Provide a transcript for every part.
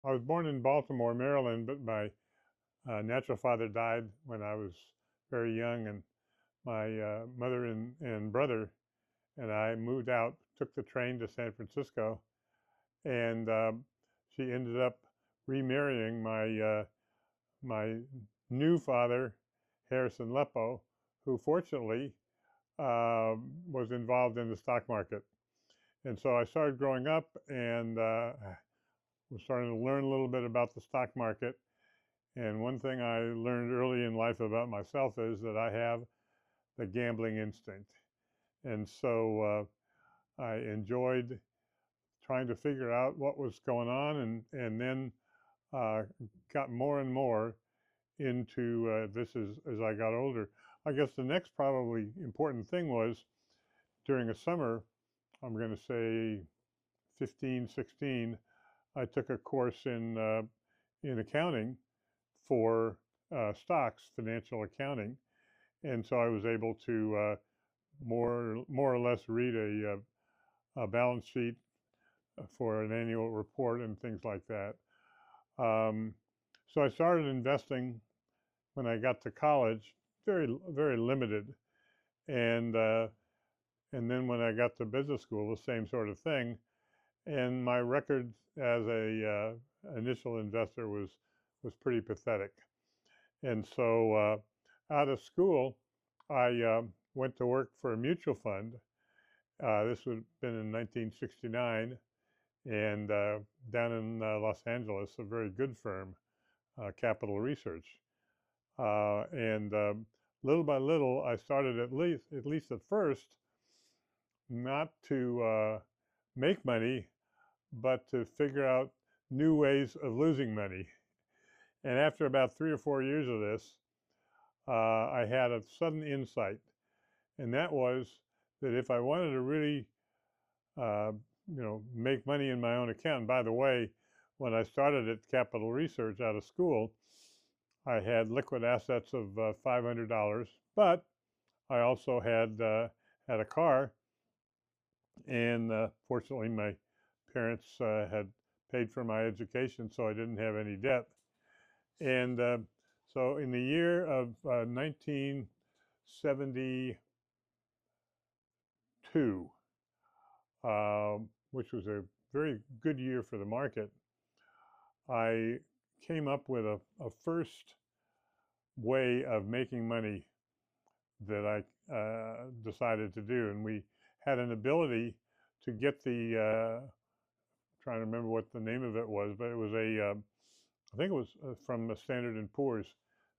I was born in Baltimore, Maryland, but my natural father died when I was very young, and my mother and brother and I moved out, took the train to San Francisco, and she ended up remarrying my new father, Harrison Leppo, who fortunately was involved in the stock market. And so I started growing up and was starting to learn a little bit about the stock market. And one thing I learned early in life about myself is that I have the gambling instinct. And so I enjoyed trying to figure out what was going on, and then uh, got more and more into this as I got older. I guess the next probably important thing was during a summer, I'm going to say 15, 16, I took a course in accounting for stocks, financial accounting, and so I was able to more or less read a balance sheet for an annual report and things like that. Um, so I started investing when I got to college, very limited, and uh, and then when I got to business school, the same sort of thing. And my record as a initial investor was pretty pathetic. And so out of school, I went to work for a mutual fund. This would have been in 1969, and down in Los Angeles, a very good firm, Capital Research. And little by little, I started at least at first, not to make money, but to figure out new ways of losing money. And after about 3 or 4 years of this, I had a sudden insight, and that was that if I wanted to really, uh, make money in my own account. And by the way, when I started at Capital Research out of school, I had liquid assets of $500, but I also had a car, and fortunately, my parents had paid for my education, so I didn't have any debt. And so, in the year of 1972, which was a very good year for the market, I came up with a first way of making money that I decided to do. And we had an ability to get trying to remember what the name of it was, but it was I think it was from the Standard and Poor's.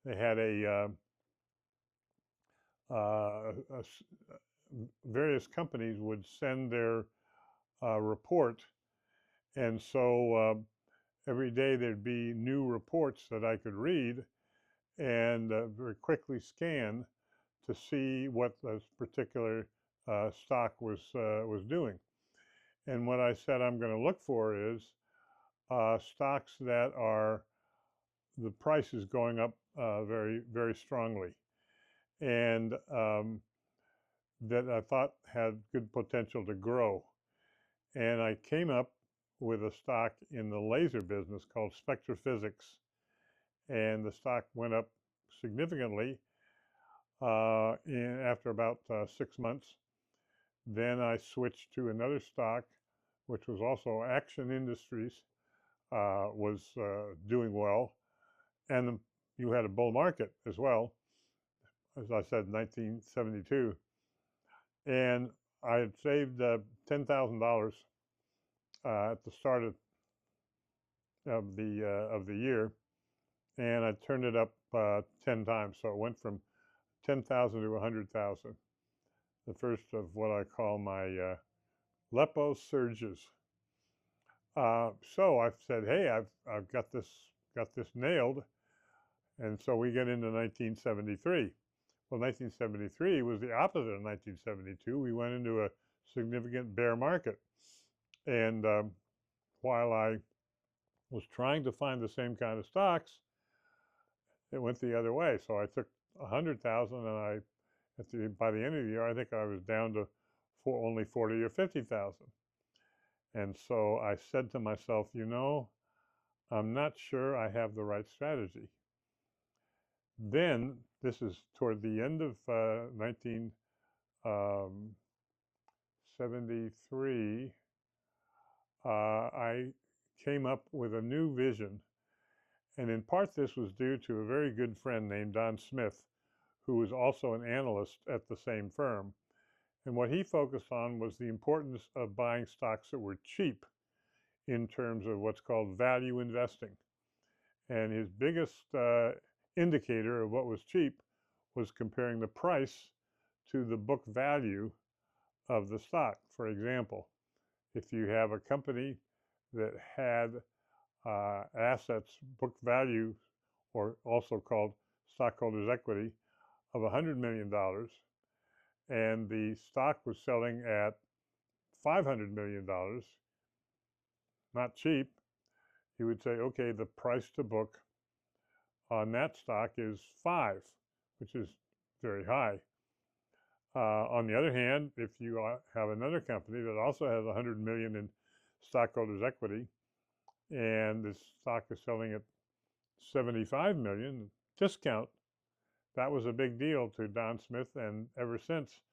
They had various companies would send their report, and so every day there'd be new reports that I could read and very quickly scan to see what this particular stock was doing. And what I said I'm going to look for is stocks that are the price is going up very strongly, and that I thought had good potential to grow. And I came up with a stock in the laser business called Speculator, and the stock went up significantly after about 6 months. Then I switched to another stock, which was also Action Industries, was doing well, and you had a bull market as well, as I said, 1972, and I had saved $10,000 at the start of the year, and I turned it up 10 times, so it went from 10,000 to 100,000. The first of what I call my Leppo surges. So I've said, hey, I've got this nailed, and so we get into 1973. Well, 1973 was the opposite of 1972. We went into a significant bear market, and while I was trying to find the same kind of stocks, it went the other way. So I took 100,000, and by the end of the year, I think I was down to only 40 or 50,000. And so I said to myself, I'm not sure I have the right strategy. Then, this is toward the end of 1973, I came up with a new vision. And in part, this was due to a very good friend named Don Smith, who was also an analyst at the same firm. And what he focused on was the importance of buying stocks that were cheap in terms of what's called value investing. And his biggest indicator of what was cheap was comparing the price to the book value of the stock. For example, if you have a company that had assets, book value, or also called stockholders' equity, of $100 million, and the stock was selling at $500 million, not cheap, you would say, okay, the price to book on that stock is 5, which is very high. On the other hand, if you have another company that also has 100 million in stockholders' equity, and the stock is selling at 75 million, discount, that was a big deal to Don Smith, and ever since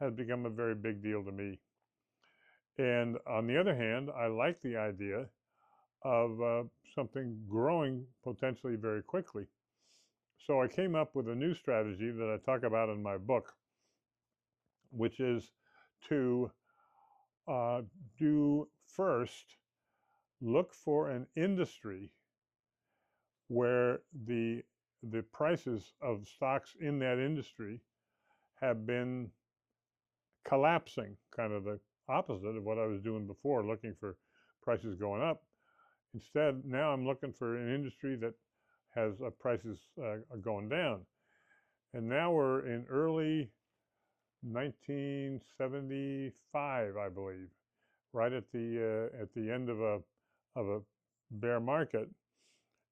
has become a very big deal to me. And on the other hand, I like the idea of something growing potentially very quickly. So I came up with a new strategy that I talk about in my book, which is to do first, look for an industry where the prices of stocks in that industry have been collapsing, kind of the opposite of what I was doing before, looking for prices going up. Instead, now I'm looking for an industry that has prices going down. And now we're in early 1975, I believe, right at the end of a bear market,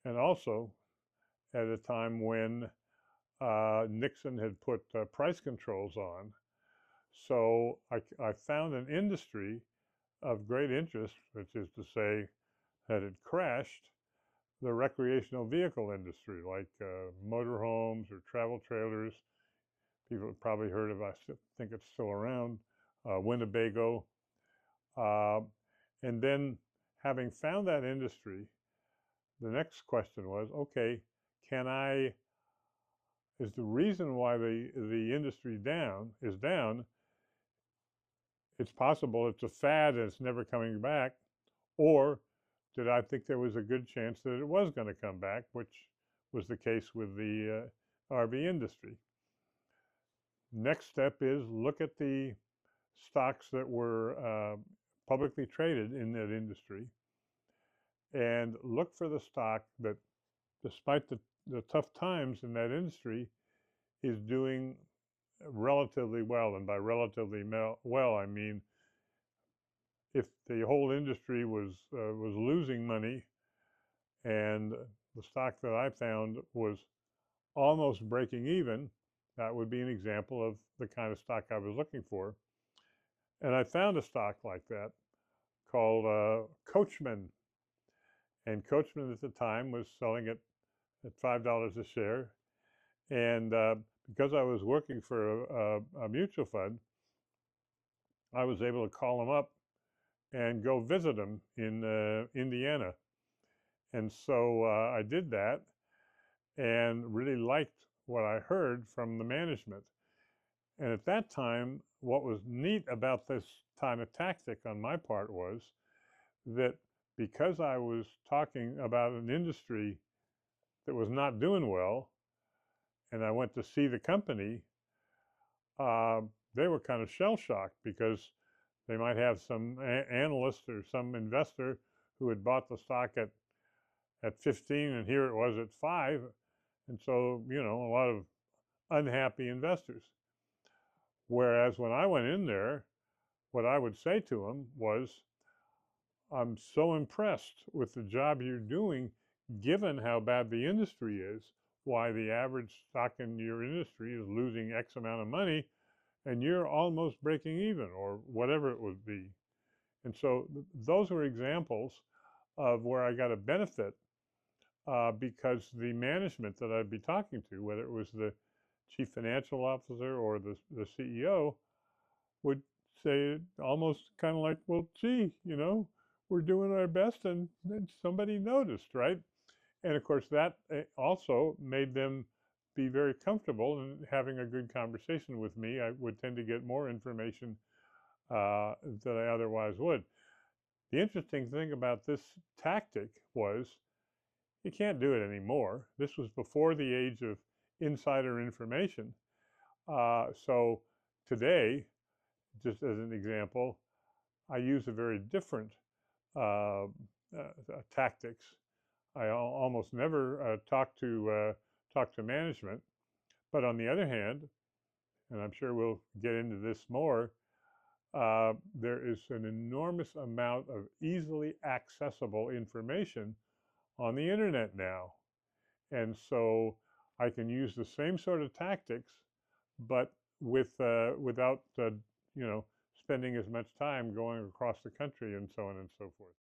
and also at a time when Nixon had put price controls on. So I found an industry of great interest, which is to say that it crashed, the recreational vehicle industry, like motorhomes or travel trailers. People have probably heard of, I think it's still around, Winnebago. And then having found that industry, the next question was, okay, is the reason why the industry is down, it's possible it's a fad and it's never coming back, or did I think there was a good chance that it was going to come back, which was the case with the RV industry. Next step is look at the stocks that were publicly traded in that industry and look for the stock that, despite the tough times in that industry, is doing relatively well. And by relatively well, I mean if the whole industry was losing money and the stock that I found was almost breaking even, that would be an example of the kind of stock I was looking for. And I found a stock like that called Coachman. And Coachman at the time was selling it at $5 a share. And because I was working for a mutual fund, I was able to call him up and go visit him in Indiana. And so I did that and really liked what I heard from the management. And at that time, what was neat about this kind of tactic on my part was that because I was talking about an industry that was not doing well, and I went to see the company, they were kind of shell-shocked because they might have some analyst or some investor who had bought the stock at 15 and here it was at 5. And so, a lot of unhappy investors. Whereas when I went in there, what I would say to them was, I'm so impressed with the job you're doing, given how bad the industry is, why the average stock in your industry is losing X amount of money, and you're almost breaking even, or whatever it would be. And so those were examples of where I got a benefit because the management that I'd be talking to, whether it was the chief financial officer or the CEO, would say almost kind of like, well, gee, we're doing our best and then somebody noticed, right? And of course, that also made them be very comfortable in having a good conversation with me. I would tend to get more information than I otherwise would. The interesting thing about this tactic was you can't do it anymore. This was before the age of insider information. So today, just as an example, I use a very different uh, tactics. I almost never talk to management, but on the other hand, and I'm sure we'll get into this more, there is an enormous amount of easily accessible information on the internet now. And so I can use the same sort of tactics, but without spending as much time going across the country and so on and so forth.